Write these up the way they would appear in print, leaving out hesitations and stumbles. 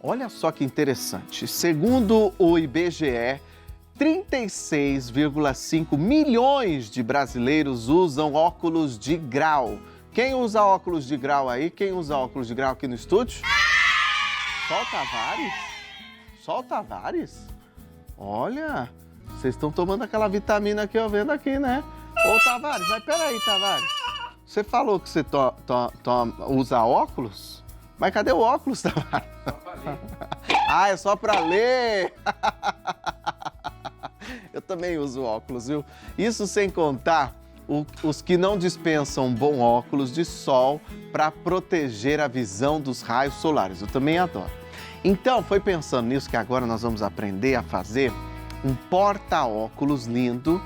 Olha só que interessante. Segundo o IBGE, 36,5 milhões de brasileiros usam óculos de grau. Quem usa óculos de grau aí? Quem usa óculos de grau aqui no estúdio? Só o Tavares? Só o Tavares? Olha, vocês estão tomando aquela vitamina que eu vendo aqui, né? Ô, Tavares, mas peraí, Tavares. Você falou que você usa óculos? Mas cadê o óculos, Tavares? Ah, é só pra ler! Eu também uso óculos, viu? Isso sem contar os que não dispensam bom óculos de sol para proteger a visão dos raios solares. Eu também adoro. Então, foi pensando nisso que agora nós vamos aprender a fazer um porta-óculos lindo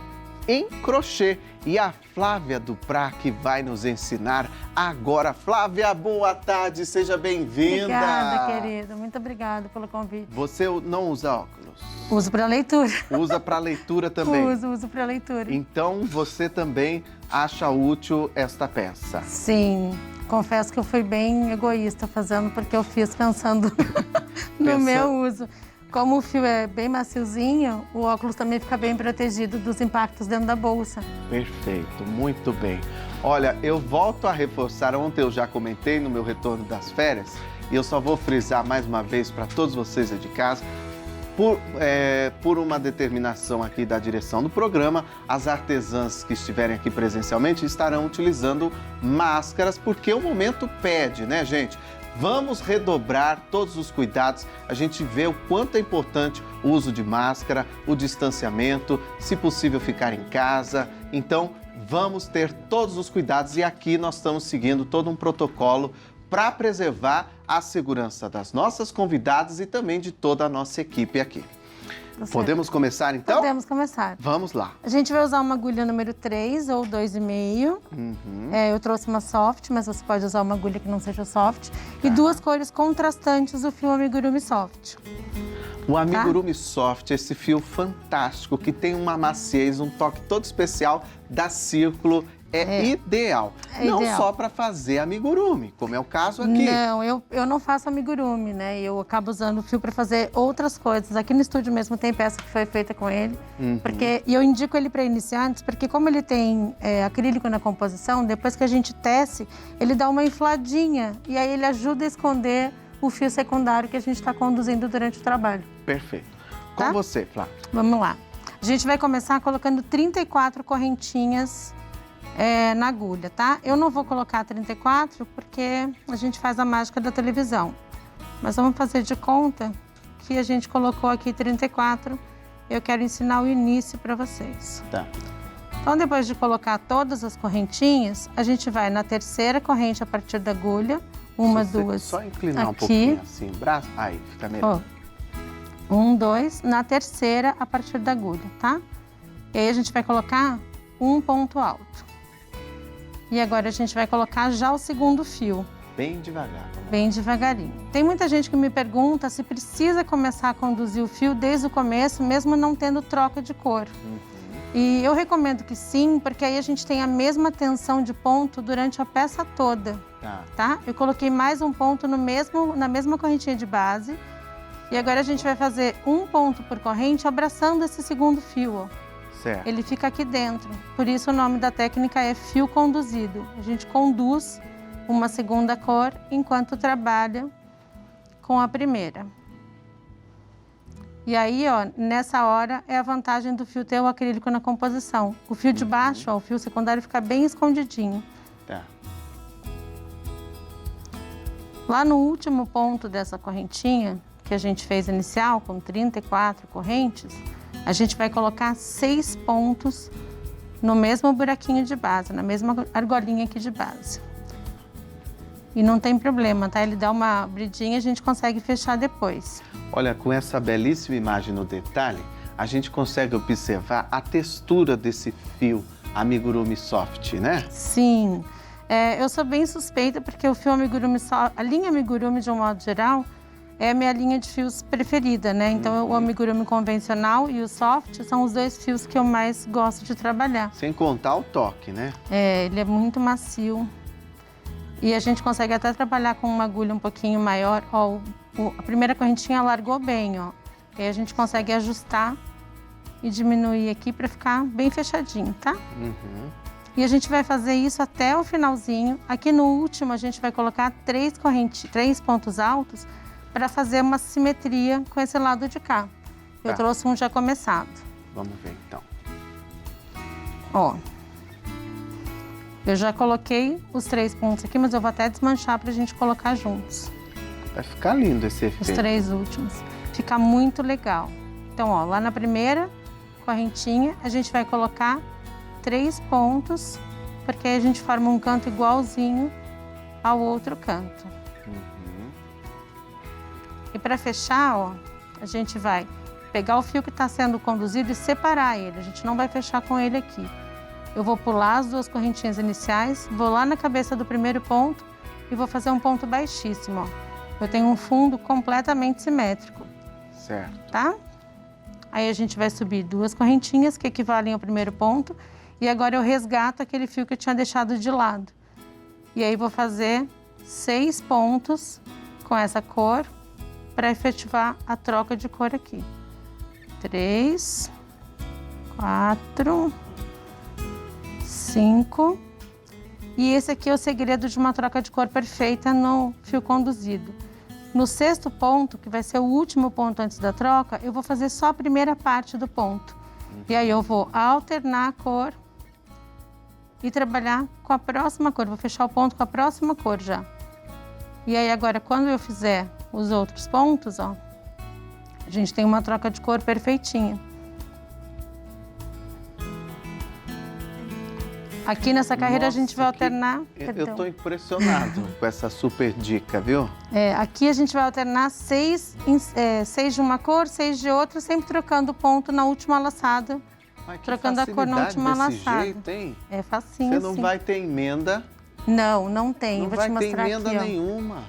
em crochê. E a Flávia Duprá que vai nos ensinar agora. Flávia, boa tarde, seja bem-vinda. Obrigada, querido. Muito obrigada pelo convite. Você não usa óculos? Uso para leitura. Usa para leitura também? Uso para leitura. Então, você também acha útil esta peça? Sim. Confesso que eu fui bem egoísta fazendo, porque eu fiz pensando no meu uso. Como o fio é bem maciozinho, o óculos também fica bem protegido dos impactos dentro da bolsa. Perfeito, muito bem. Olha, eu volto a reforçar, ontem eu já comentei no meu retorno das férias, e eu só vou frisar mais uma vez para todos vocês aí de casa, por uma determinação aqui da direção do programa, as artesãs que estiverem aqui presencialmente estarão utilizando máscaras, porque o momento pede, né, gente? Vamos redobrar todos os cuidados, a gente vê o quanto é importante o uso de máscara, o distanciamento, se possível ficar em casa. Então, vamos ter todos os cuidados e aqui nós estamos seguindo todo um protocolo para preservar a segurança das nossas convidadas e também de toda a nossa equipe aqui. Podemos começar então? Podemos começar. Vamos lá. A gente vai usar uma agulha número 3 ou 2,5. Eu trouxe uma soft, mas você pode usar uma agulha que não seja soft. E duas cores contrastantes do fio amigurumi soft. O amigurumi soft, esse fio fantástico, que tem uma maciez, um toque todo especial da Círculo, é ideal. Não só para fazer amigurumi, como é o caso aqui. Não, eu não faço amigurumi, né? Eu acabo usando o fio para fazer outras coisas. Aqui no estúdio mesmo tem peça que foi feita com ele. E eu indico ele para iniciantes, porque como ele tem acrílico na composição, depois que a gente tece, ele dá uma infladinha. E aí ele ajuda a esconder o fio secundário que a gente está conduzindo durante o trabalho. Perfeito. Com você, Flávia. Vamos lá. A gente vai começar colocando 34 correntinhas na agulha, tá? Eu não vou colocar 34 porque a gente faz a mágica da televisão. Mas vamos fazer de conta que a gente colocou aqui 34. Eu quero ensinar o início para vocês. Tá. Então, depois de colocar todas as correntinhas, a gente vai na terceira corrente a partir da agulha. Uma, duas, só inclinar aqui. Um pouquinho assim, braço. Aí, fica melhor. 1, 2, na terceira a partir da agulha, tá? E aí a gente vai colocar um ponto alto. E agora a gente vai colocar já o segundo fio. Bem devagar. Bem devagarinho. Tem muita gente que me pergunta se precisa começar a conduzir o fio desde o começo, mesmo não tendo troca de cor. E eu recomendo que sim, porque aí a gente tem a mesma tensão de ponto durante a peça toda. Tá? Eu coloquei mais um ponto na mesma correntinha de base. E agora a gente vai fazer um ponto por corrente abraçando esse segundo fio, ó. Certo. Ele fica aqui dentro, por isso o nome da técnica é fio conduzido. A gente conduz uma segunda cor enquanto trabalha com a primeira. E aí, ó, nessa hora é a vantagem do fio ter o acrílico na composição. O fio de baixo, ó, o fio secundário fica bem escondidinho. Tá. Lá no último ponto dessa correntinha, que a gente fez inicial, com 34 correntes, a gente vai colocar 6 pontos no mesmo buraquinho de base, na mesma argolinha aqui de base. E não tem problema, tá? Ele dá uma abridinha e a gente consegue fechar depois. Olha, com essa belíssima imagem no detalhe, a gente consegue observar a textura desse fio amigurumi soft, né? Sim. Eu sou bem suspeita porque o fio amigurumi, a linha amigurumi de um modo geral, é a minha linha de fios preferida, né? Então, o amigurumi convencional e o soft são os dois fios que eu mais gosto de trabalhar. Sem contar o toque, né? Ele é muito macio. E a gente consegue até trabalhar com uma agulha um pouquinho maior. Ó, a primeira correntinha largou bem, ó. E aí a gente consegue ajustar e diminuir aqui para ficar bem fechadinho, tá? Uhum. E a gente vai fazer isso até o finalzinho. Aqui no último a gente vai colocar 3 pontos altos para fazer uma simetria com esse lado de cá. Eu trouxe um já começado. Vamos ver então. Ó. Eu já coloquei os 3 pontos aqui, mas eu vou até desmanchar pra gente colocar juntos. Vai ficar lindo esse efeito. Os 3 últimos. Fica muito legal. Então, ó, lá na primeira correntinha, a gente vai colocar 3 pontos, porque aí a gente forma um canto igualzinho ao outro canto. Uhum. E para fechar, ó, a gente vai pegar o fio que está sendo conduzido e separar ele. A gente não vai fechar com ele aqui. Eu vou pular as 2 correntinhas iniciais, vou lá na cabeça do primeiro ponto e vou fazer um ponto baixíssimo, ó. Eu tenho um fundo completamente simétrico. Certo. Tá? Aí a gente vai subir 2 correntinhas que equivalem ao primeiro ponto e agora eu resgato aquele fio que eu tinha deixado de lado. E aí vou fazer 6 pontos com essa cor para efetivar a troca de cor aqui. 3, 4, 5. E esse aqui é o segredo de uma troca de cor perfeita no fio conduzido. No 6º ponto, que vai ser o último ponto antes da troca, eu vou fazer só a primeira parte do ponto. E aí eu vou alternar a cor e trabalhar com a próxima cor. Vou fechar o ponto com a próxima cor já. E aí agora, quando eu fizer os outros pontos, ó, a gente tem uma troca de cor perfeitinha. Aqui nessa carreira a gente vai alternar... Eu tô impressionado com essa super dica, viu? Aqui a gente vai alternar 6 de uma cor, 6 de outra, sempre trocando o ponto na última laçada. Mas que trocando a cor na última desse laçada. jeito, hein? É facinho, Você não sim. vai ter emenda. Não, não tem. Não Vou vai te ter mostrar emenda aqui, ó. nenhuma.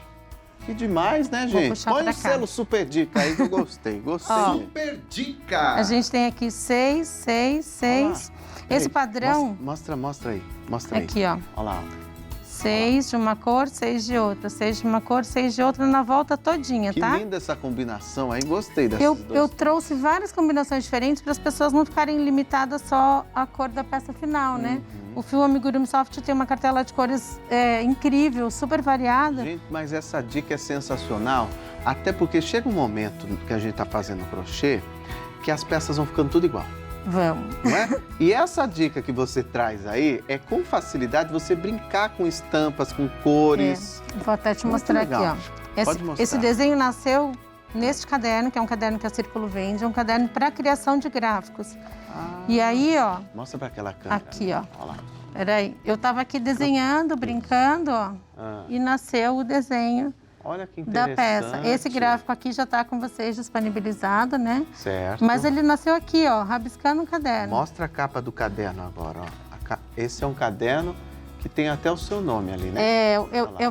Que demais, né, Vou gente? puxar Põe pra o cá. selo super dica aí que eu gostei. Gostei. Ó. Super dica! A gente tem aqui 6, 6, 6. Esse Peraí, padrão... Mostra aí. Mostra aí. Aqui, ó. Olha lá. 6 de uma cor, 6 de outra. 6 de uma cor, 6 de outra na volta todinha, Que tá? linda essa combinação aí. Gostei dessas Eu trouxe várias combinações diferentes para as pessoas não ficarem limitadas só à cor da peça final, né? O fio Amigurumi Soft tem uma cartela de cores incrível, super variada. Gente, mas essa dica é sensacional. Até porque chega um momento que a gente tá fazendo crochê que as peças vão ficando tudo igual. Vamos. Não é? E essa dica que você traz aí é com facilidade você brincar com estampas, com cores. Vou até te Muito mostrar legal. aqui, ó. Pode mostrar. Esse desenho nasceu neste caderno, que é um caderno que a Círculo vende, é um caderno para criação de gráficos. E aí, ó, Mostra para aquela câmera. aqui, ó. Olha lá. Peraí, eu tava aqui desenhando, brincando, ó, e nasceu o desenho Olha que da interessante. peça. Esse gráfico aqui já tá com vocês disponibilizado, né? Certo. Mas ele nasceu aqui, ó, rabiscando um caderno. Mostra a capa do caderno agora, ó. Esse é um caderno que tem até o seu nome ali, né?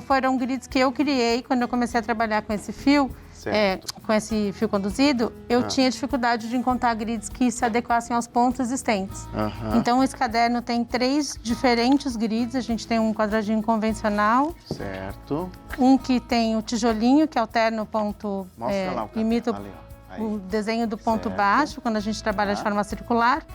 Foram grids que eu criei quando eu comecei a trabalhar com esse fio. Certo. Com esse fio conduzido, eu tinha dificuldade de encontrar grids que se adequassem aos pontos existentes. Então, esse caderno tem 3 diferentes grids. A gente tem um quadradinho convencional, Certo. um que tem o tijolinho, que alterna o ponto, Mostra lá o caderno. imita Ali, ó. Aí. o desenho do ponto Certo. baixo, quando a gente trabalha de forma circular,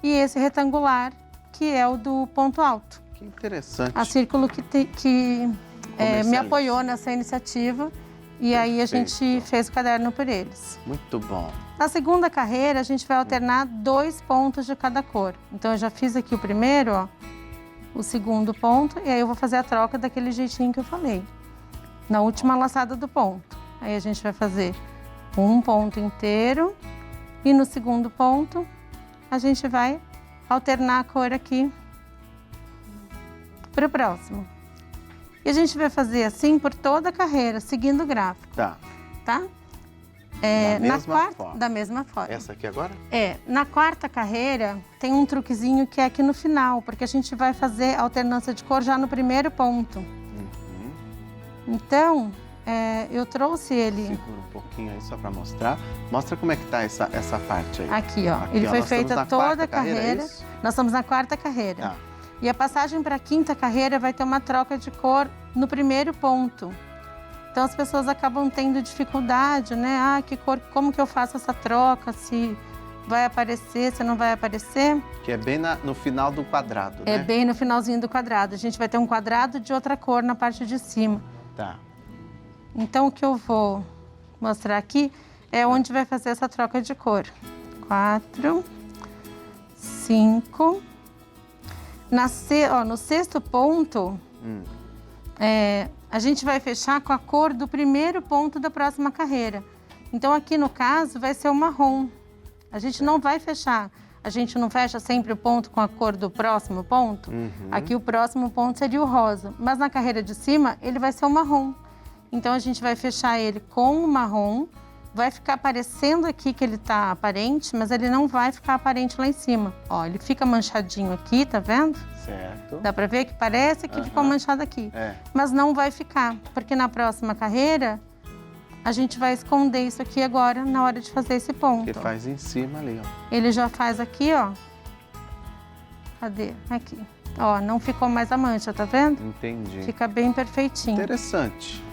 e esse retangular, que é o do ponto alto. Que interessante. A Círculo que me Comercializa. apoiou nessa iniciativa. E aí a gente Perfeito. fez o caderno por eles. Muito bom. Na segunda carreira, a gente vai alternar 2 pontos de cada cor. Então, eu já fiz aqui o primeiro, ó, o segundo ponto, e aí eu vou fazer a troca daquele jeitinho que eu falei. Na última laçada do ponto. Aí a gente vai fazer um ponto inteiro, e no segundo ponto, a gente vai alternar a cor aqui para o próximo. E a gente vai fazer assim por toda a carreira, seguindo o gráfico, Tá. tá? Da mesma forma. Essa aqui agora? Na quarta carreira, tem um truquezinho que é aqui no final, porque a gente vai fazer a alternância de cor já no primeiro ponto. Então, eu trouxe ele... Segura um pouquinho aí só para mostrar. Mostra como é que tá essa parte aí. Aqui, ó. Aqui, ele foi nós estamos feito na toda quarta a carreira. é isso? Nós estamos na quarta carreira. Tá. E a passagem para a quinta carreira vai ter uma troca de cor no primeiro ponto. Então as pessoas acabam tendo dificuldade, né? Que cor, como que eu faço essa troca? Se vai aparecer, se não vai aparecer? Que é bem no final do quadrado, né? É bem no finalzinho do quadrado. A gente vai ter um quadrado de outra cor na parte de cima. Tá. Então o que eu vou mostrar aqui é onde vai fazer essa troca de cor. 4, 5. No sexto ponto, a gente vai fechar com a cor do primeiro ponto da próxima carreira. Então, aqui no caso, vai ser o marrom. A gente não vai fechar. A gente não fecha sempre o ponto com a cor do próximo ponto. Aqui o próximo ponto seria o rosa. Mas na carreira de cima, ele vai ser o marrom. Então, a gente vai fechar ele com o marrom. Vai ficar aparecendo aqui que ele tá aparente, mas ele não vai ficar aparente lá em cima. Ó, ele fica manchadinho aqui, tá vendo? Certo. Dá pra ver que parece que ficou manchado aqui. É. Mas não vai ficar, porque na próxima carreira, a gente vai esconder isso aqui agora, na hora de fazer esse ponto. Ele faz em cima ali, ó. Ele já faz aqui, ó. Cadê? Aqui. Ó, não ficou mais a mancha, tá vendo? Entendi. Fica bem perfeitinho. Interessante.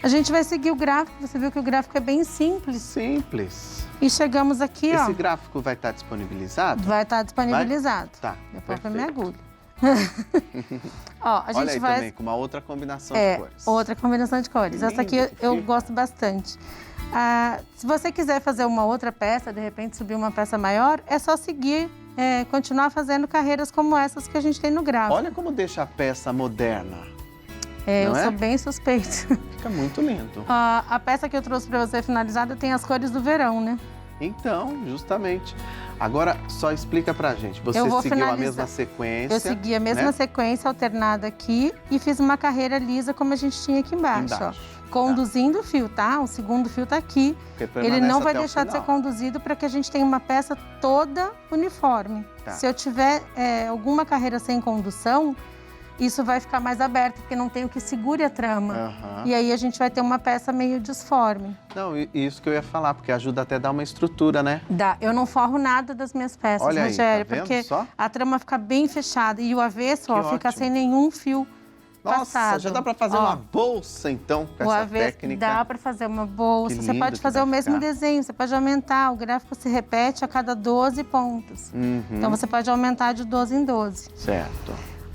A gente vai seguir o gráfico, você viu que o gráfico é bem simples. Simples. E chegamos aqui, ó. Esse gráfico vai estar disponibilizado? Vai estar disponibilizado. Tá, Depois pra perfeito. minha agulha. Ó, a gente Olha aí vai... também, com uma outra combinação de cores. Outra combinação de cores. Que Essa aqui lindo que eu fica. gosto bastante. Se você quiser fazer uma outra peça, de repente subir uma peça maior, é só seguir, continuar fazendo carreiras como essas que a gente tem no gráfico. Olha como deixa a peça moderna. Eu não é? sou bem suspeita. Fica muito lindo. A peça que eu trouxe para você finalizada tem as cores do verão, né? Então, justamente. Agora, só explica pra gente. Você Eu vou seguiu a finalizar. mesma sequência. Eu segui a mesma né? sequência alternada aqui e fiz uma carreira lisa como a gente tinha aqui embaixo. Ó. Conduzindo o fio, tá? O segundo fio tá aqui. Porque Ele não vai até o deixar de ser final. conduzido para que a gente tenha uma peça toda uniforme. Tá. Se eu tiver alguma carreira sem condução, isso vai ficar mais aberto, porque não tem o que segure a trama. Aham. E aí a gente vai ter uma peça meio disforme. Não, isso que eu ia falar, porque ajuda até a dar uma estrutura, né? Eu não forro nada das minhas peças, Olha aí, Rogério, tá vendo porque só? a trama fica bem fechada. E o avesso, ó, fica ótimo. sem nenhum fio Nossa, passado. já dá pra fazer Ó, uma bolsa, então, com O essa avesso técnica. dá para fazer uma bolsa. Que Você lindo pode que fazer vai o mesmo ficar. desenho, você pode aumentar. O gráfico se repete a cada 12 pontos. Então você pode aumentar de 12 em 12. Certo.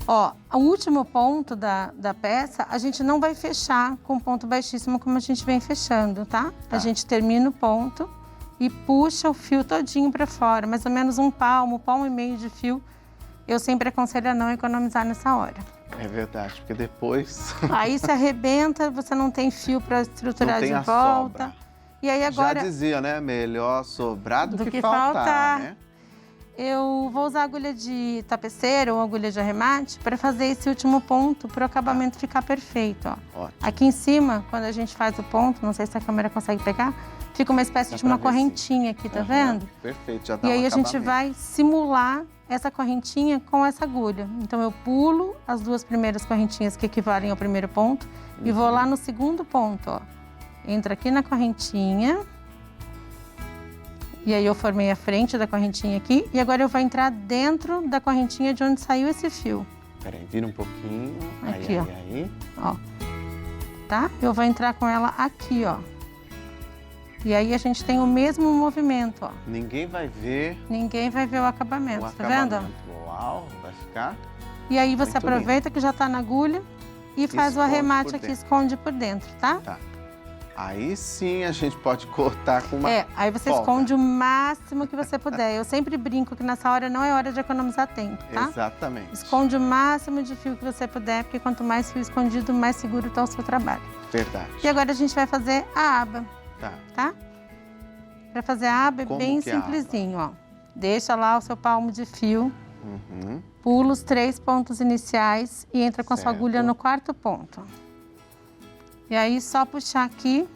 Ó, o último ponto da peça, a gente não vai fechar com ponto baixíssimo como a gente vem fechando, tá? A gente termina o ponto e puxa o fio todinho para fora, mais ou menos um palmo e meio de fio. Eu sempre aconselho a não economizar nessa hora. É verdade, porque depois Aí se arrebenta, você não tem fio para estruturar não tem de a volta. sobra. E aí agora Já dizia, né? Melhor sobrar do que faltar. faltar, né? eu vou usar agulha de tapeceiro ou agulha de arremate para fazer esse último ponto para o acabamento ficar perfeito, ó. Ótimo. Aqui em cima, quando a gente faz o ponto, não sei se a câmera consegue pegar, fica uma espécie Dá de uma pra ver, sim. correntinha aqui, tá Aham, vendo? Perfeito, já dá E aí um a gente acabamento. vai simular essa correntinha com essa agulha. Então eu pulo as duas primeiras correntinhas que equivalem ao primeiro ponto e vou lá no segundo ponto, ó. Entra aqui na correntinha. E aí eu formei a frente da correntinha aqui e agora eu vou entrar dentro da correntinha de onde saiu esse fio. Peraí, vira um pouquinho. Aqui, ó. Aí. Ó. Tá? Eu vou entrar com ela aqui, ó. E aí a gente tem o mesmo movimento, ó. Ninguém vai ver Ninguém vai ver o acabamento, o tá vendo? acabamento. Uau, vai ficar. E aí você Muito aproveita que já tá na agulha e faz o esconde arremate por aqui, dentro. esconde por dentro, tá? Tá. Aí sim a gente pode cortar com uma Aí você folga. esconde o máximo que você puder. Eu sempre brinco que nessa hora não é hora de economizar tempo, tá? Exatamente. Esconde o máximo de fio que você puder, porque quanto mais fio escondido, mais seguro está o seu trabalho. Verdade. E agora a gente vai fazer a aba, Tá. tá? Para fazer a aba é Como bem que é a aba? simplesinho, ó. Deixa lá o seu palmo de fio, Uhum. pula os 3 pontos iniciais e entra com a sua Certo. agulha no 4º ponto. E aí, só puxar aqui.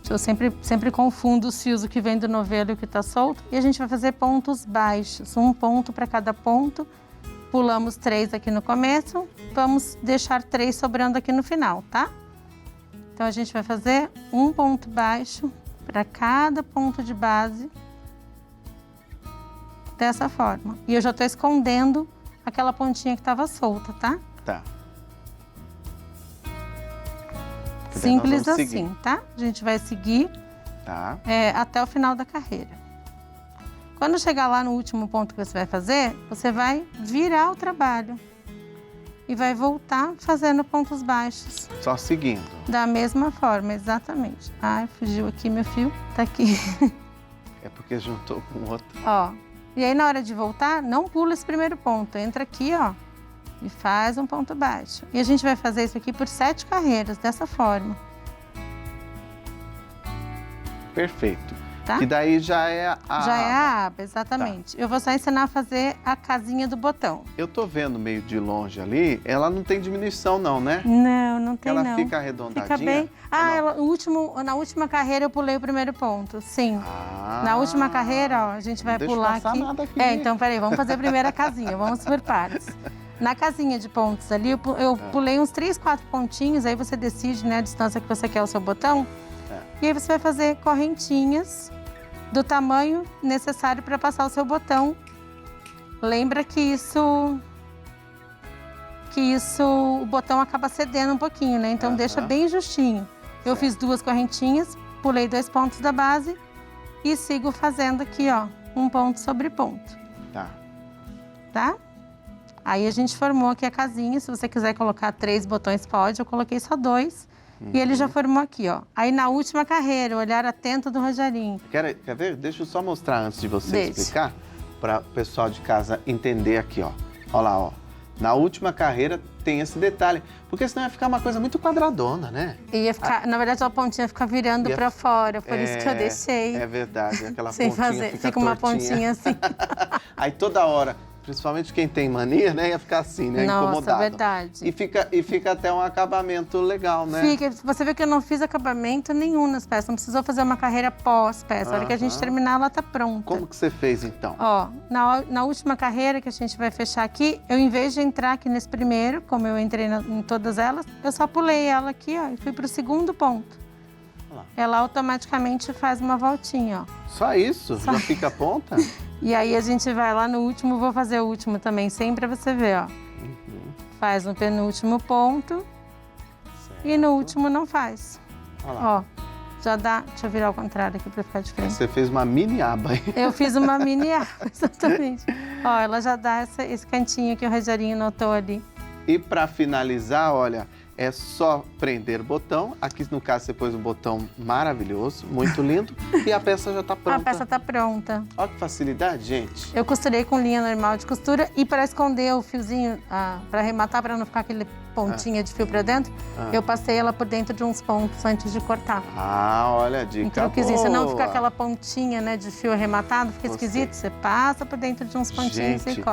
Eu sempre confundo os fios, o que vem do novelo e o que está solto. E a gente vai fazer pontos baixos, um ponto para cada ponto. Pulamos 3 aqui no começo, vamos deixar 3 sobrando aqui no final, tá? Então, a gente vai fazer um ponto baixo para cada ponto de base, dessa forma. E eu já estou escondendo aquela pontinha que estava solta, tá? Tá. Que daí nós Simples vamos assim, seguir. tá? A gente vai seguir Tá. até o final da carreira. Quando chegar lá no último ponto que você vai fazer, você vai virar o trabalho e vai voltar fazendo pontos baixos. Só seguindo. Da mesma forma, exatamente. Ai, fugiu aqui meu fio, tá aqui. É porque juntou com o outro. Ó, e aí na hora de voltar, não pula esse primeiro ponto, entra aqui, ó, e faz um ponto baixo. E a gente vai fazer isso aqui por 7 carreiras, dessa forma, Perfeito. tá? Que daí já é a Já é aba. a aba, exatamente. Eu vou só ensinar a fazer a casinha do botão. Eu tô vendo meio de longe ali, ela não tem diminuição não, né? Não, não tem Ela não. fica arredondadinha? Fica bem. Ou não? Na última carreira eu pulei o primeiro ponto, sim. Ah, Na última carreira, ó, a gente vai não deixa pular passar aqui. nada aqui. Então, peraí, vamos fazer a primeira casinha, vamos por partes. Na casinha de pontos ali, eu pulei uns 3, 4 pontinhos, aí você decide, né, a distância que você quer o seu botão. E aí você vai fazer correntinhas do tamanho necessário para passar o seu botão. Lembra que o botão acaba cedendo um pouquinho, né? Então deixa bem justinho. Eu fiz 2 correntinhas, pulei 2 pontos da base e sigo fazendo aqui, ó, um ponto sobre ponto, Tá. tá? Aí a gente formou aqui a casinha. Se você quiser colocar 3 botões, pode. Eu coloquei só 2. E ele já formou aqui, ó. Aí na última carreira, o olhar atento do Rogerinho. Quer ver? Deixa eu só mostrar antes de você Deixa. explicar, para o pessoal de casa entender aqui, ó. Olha lá, ó. Na última carreira tem esse detalhe, porque senão ia ficar uma coisa muito quadradona, né? Ia ficar, na verdade, a pontinha ia ficar virando Ia- para fora, por isso que eu deixei. É verdade, aquela sem pontinha fazer. Fica uma tortinha. pontinha assim. Aí toda hora, principalmente quem tem mania, né? Ia ficar assim, né? Nossa, Incomodado. verdade. E fica até um acabamento legal, né? Fica, você vê que eu não fiz acabamento nenhum nas peças, não precisou fazer uma carreira pós-peça. A hora que a gente Aham. terminar, ela tá pronta. Como que você fez, então? Ó, na última carreira que a gente vai fechar aqui, eu, em vez de entrar aqui nesse primeiro, como eu entrei em todas elas, eu só pulei ela aqui, ó, e fui pro segundo ponto. Olha lá. Ela automaticamente faz uma voltinha, ó. Só isso? Já fica a ponta? E aí a gente vai lá no último, vou fazer o último também, sempre pra você ver, ó. Faz no penúltimo ponto e no último não faz. Olha lá. Ó, já dá, deixa eu virar ao contrário aqui pra ficar de frente. Você fez uma mini aba aí. Eu fiz uma mini aba, exatamente. Ó, ela já dá esse cantinho que o Rogerinho notou ali. E para finalizar, olha, é só prender o botão. Aqui, no caso, você pôs um botão maravilhoso, muito lindo. E a peça já está pronta. A peça tá pronta. Olha que facilidade, gente. Eu costurei com linha normal de costura e para esconder o fiozinho, para arrematar, para não ficar aquele pontinha de fio para dentro, eu passei ela por dentro de uns pontos antes de cortar. Ah, olha a dica Um truquezinho, senão fica boa. aquela pontinha, né, de fio arrematado, fica Gostei. esquisito. Você passa por dentro de uns pontinhos Gente, e corta.